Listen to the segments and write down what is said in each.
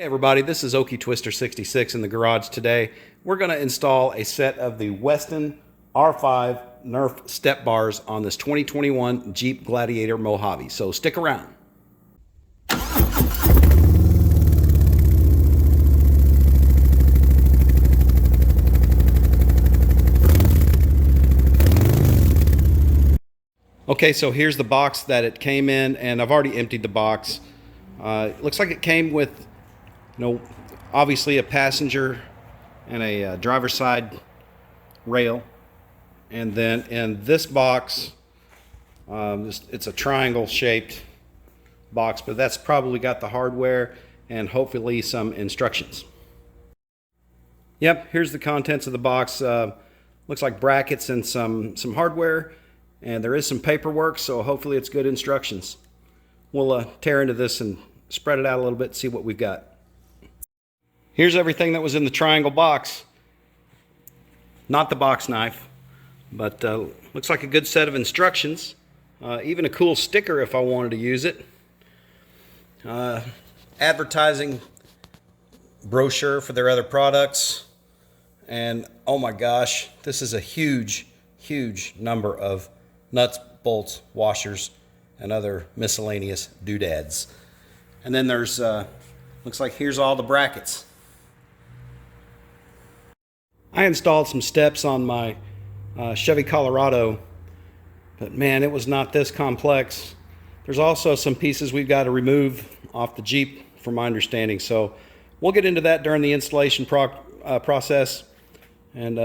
Hey everybody, this is Okie Twister 66 in the garage today. We're going to install a set of the Westin R5 Nerf step bars on this 2021 Jeep Gladiator Mojave, so stick around. Okay, so here's the box that it came in, and I've already emptied the box. It looks like it came with obviously a passenger and a driver's side rail, and then in this box, it's a triangle shaped box, but that's probably got the hardware and hopefully some instructions. Yep, here's the contents of the box. Looks like brackets and some hardware, and there is some paperwork, so hopefully it's good instructions. We'll tear into this and spread it out a little bit, see what we've got. Here's everything that was in the triangle box. Not the box knife, but looks like a good set of instructions. Even a cool sticker if I wanted to use it. Advertising brochure for their other products. And oh my gosh, this is a huge number of nuts, bolts, washers, and other miscellaneous doodads. And then there's, looks like here's all the brackets. I installed some steps on my Chevy Colorado, but man, it was not this complex. There's also some pieces we've got to remove off the Jeep, from my understanding. So we'll get into that during the installation process. And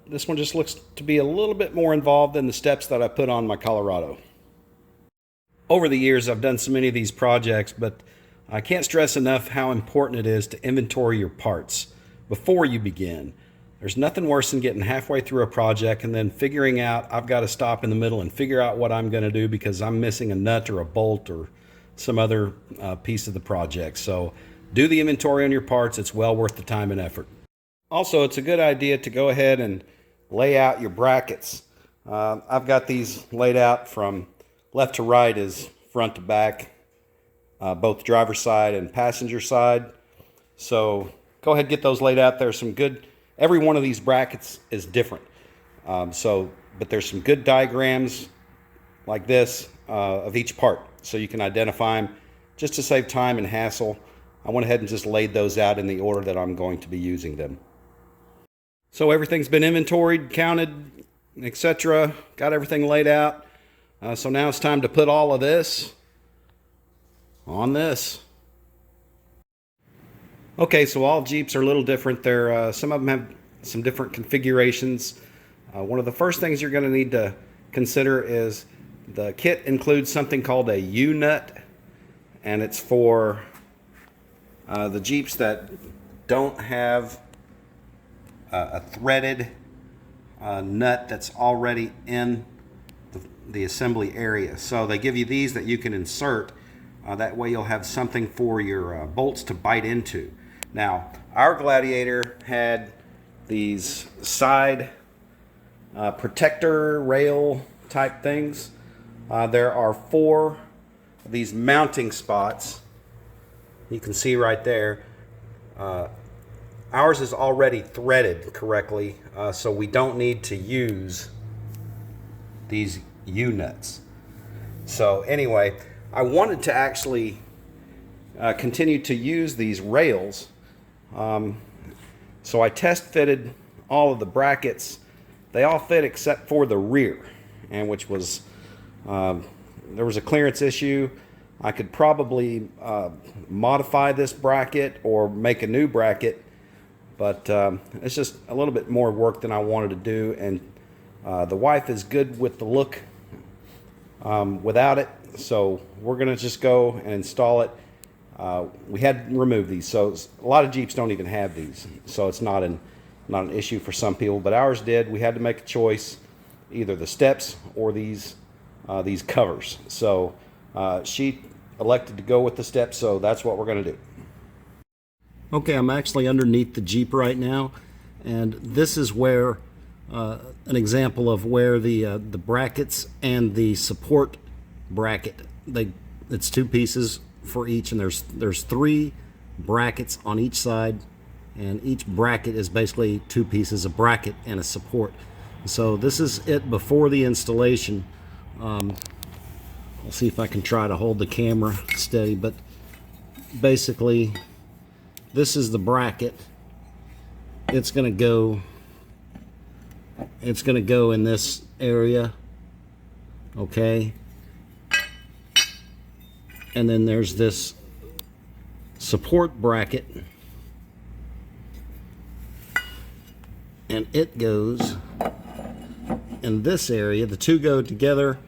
this one just looks to be a little bit more involved than the steps that I put on my Colorado. Over the years, I've done so many of these projects, but I can't stress enough how important it is to inventory your parts before you begin. There's nothing worse than getting halfway through a project and then figuring out I've got to stop in the middle and figure out what I'm going to do because I'm missing a nut or a bolt or some other piece of the project. So do the inventory on your parts. It's well worth the time and effort. Also, it's a good idea to go ahead and lay out your brackets. I've got these laid out from left to right as front to back, both driver's side and passenger side. So go ahead and get those laid out. There's some good, every one of these brackets is different. But there's some good diagrams like this of each part, so you can identify them. Just to save time and hassle, I went ahead and just laid those out in the order that I'm going to be using them. So everything's been inventoried, counted, etc. Got everything laid out. So now it's time to put all of this on this. Okay, so all Jeeps are a little different. Some of them have some different configurations. One of the first things you're going to need to consider is the kit includes something called a U-nut, and it's for the Jeeps that don't have a threaded nut that's already in the assembly area. So they give you these that you can insert. That way you'll have something for your bolts to bite into. Now, our Gladiator had these side protector rail type things. There are 4 of these mounting spots. You can see right there. Ours is already threaded correctly, so we don't need to use these U-nuts. So anyway, I wanted to actually continue to use these rails. So I test fitted all of the brackets. They all fit except for the rear, and which was there was a clearance issue. I could probably modify this bracket or make a new bracket, but it's just a little bit more work than I wanted to do, and the wife is good with the look without it, so we're gonna just go and install it. We had to remove these, so a lot of Jeeps don't even have these, so it's not an issue for some people, but ours did. We had to make a choice, either the steps or these covers. So she elected to go with the steps, so that's what we're going to do. Okay, I'm actually underneath the Jeep right now, and this is where an example of where the brackets and the support bracket, it's 2 pieces for each, and there's 3 brackets on each side, and each bracket is basically 2 pieces, a bracket and a support. So this is it before the installation. I'll see if I can try to hold the camera steady, but basically this is the bracket. It's going to go in this area, okay? And then there's this support bracket, and it goes in this area. The two go together,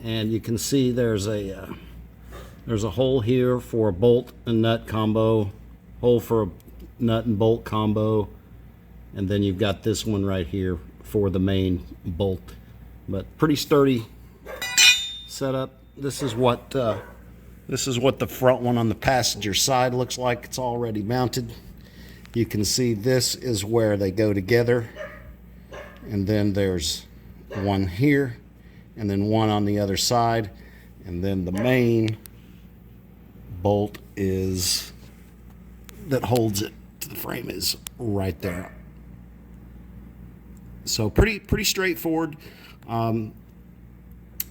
and you can see there's a hole here for a bolt and nut combo, hole for a nut and bolt combo, and then you've got this one right here for the main bolt. But pretty sturdy setup. This is what the front one on the passenger side looks like. It's already mounted. You can see this is where they go together, and then there's one here, and then one on the other side, and then the main bolt is that holds it to the frame is right there. So pretty straightforward.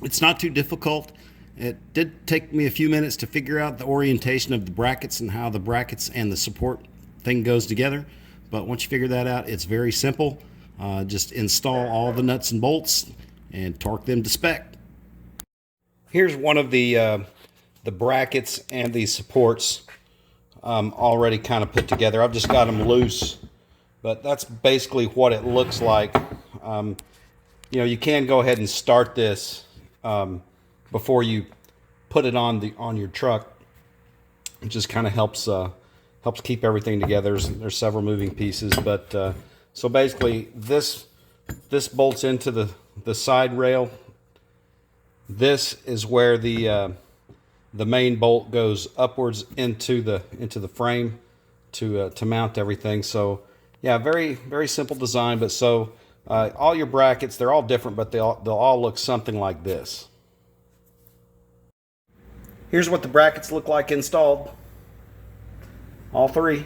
It's not too difficult. It did take me a few minutes to figure out the orientation of the brackets and how the brackets and the support thing goes together. But once you figure that out, it's very simple. Just install all the nuts and bolts and torque them to spec. Here's one of the brackets and the supports already kind of put together. I've just got them loose, but that's basically what it looks like. You know, you can go ahead and start this before you put it on your truck. It just kind of helps keep everything together. There's several moving pieces, but so basically this bolts into the side rail. This is where the main bolt goes upwards into the frame to mount everything. So yeah, very simple design. But so all your brackets, they're all different, but they'll all look something like this. Here's what the brackets look like installed. All three.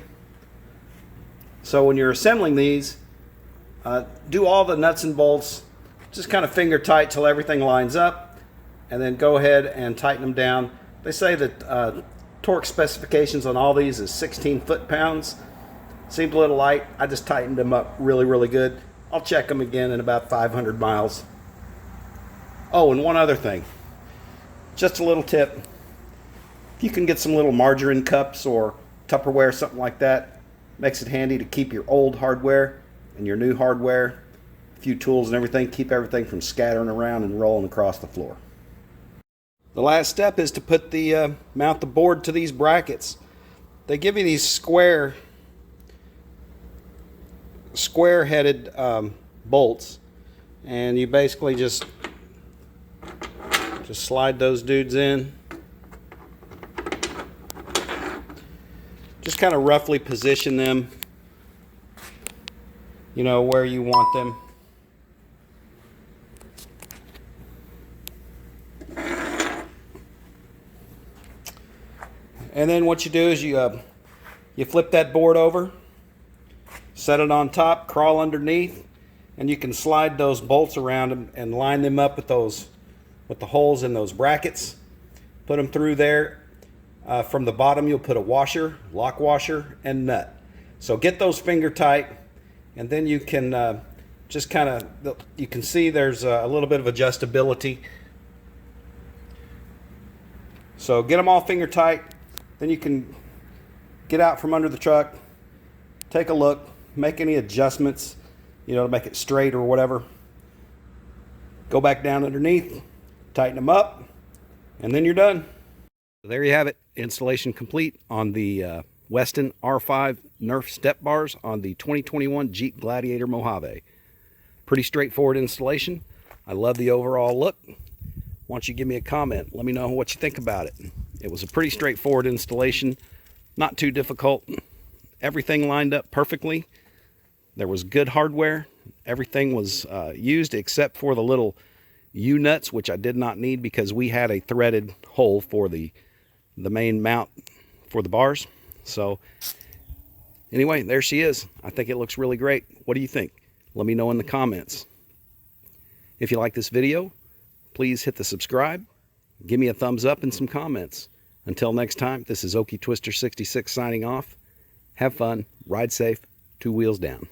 So when you're assembling these, do all the nuts and bolts, just kind of finger tight till everything lines up, and then go ahead and tighten them down. They say that torque specifications on all these is 16 foot-pounds. Seemed a little light. I just tightened them up really good. I'll check them again in about 500 miles. Oh, and one other thing. Just a little tip. If you can get some little margarine cups or Tupperware, something like that, makes it handy to keep your old hardware and your new hardware, a few tools and everything, keep everything from scattering around and rolling across the floor. The last step is to put the mount the board to these brackets. They give you these square-headed bolts, and you basically just slide those dudes in. Just kind of roughly position them, you know, where you want them. And then what you do is you flip that board over, set it on top, crawl underneath, and you can slide those bolts around and line them up with the holes in those brackets. Put them through there. From the bottom, you'll put a washer, lock washer, and nut. So get those finger tight, and then you can just kind of, you can see there's a little bit of adjustability. So get them all finger tight, then you can get out from under the truck, take a look, make any adjustments, you know, to make it straight or whatever. Go back down underneath, tighten them up, and then you're done. There you have it. Installation complete on the Westin R5 Nerf step bars on the 2021 Jeep Gladiator Mojave. Pretty straightforward installation. I love the overall look. Why don't you give me a comment? Let me know what you think about it. It was a pretty straightforward installation. Not too difficult. Everything lined up perfectly. There was good hardware. Everything was used except for the little U-nuts, which I did not need because we had a threaded hole for the main mount for the bars. So anyway, there she is. I think it looks really great. What do you think? Let me know in the comments. If you like this video, please hit the subscribe. Give me a thumbs up and some comments. Until next time, this is Okie Twister 66 signing off. Have fun, ride safe, 2 wheels down.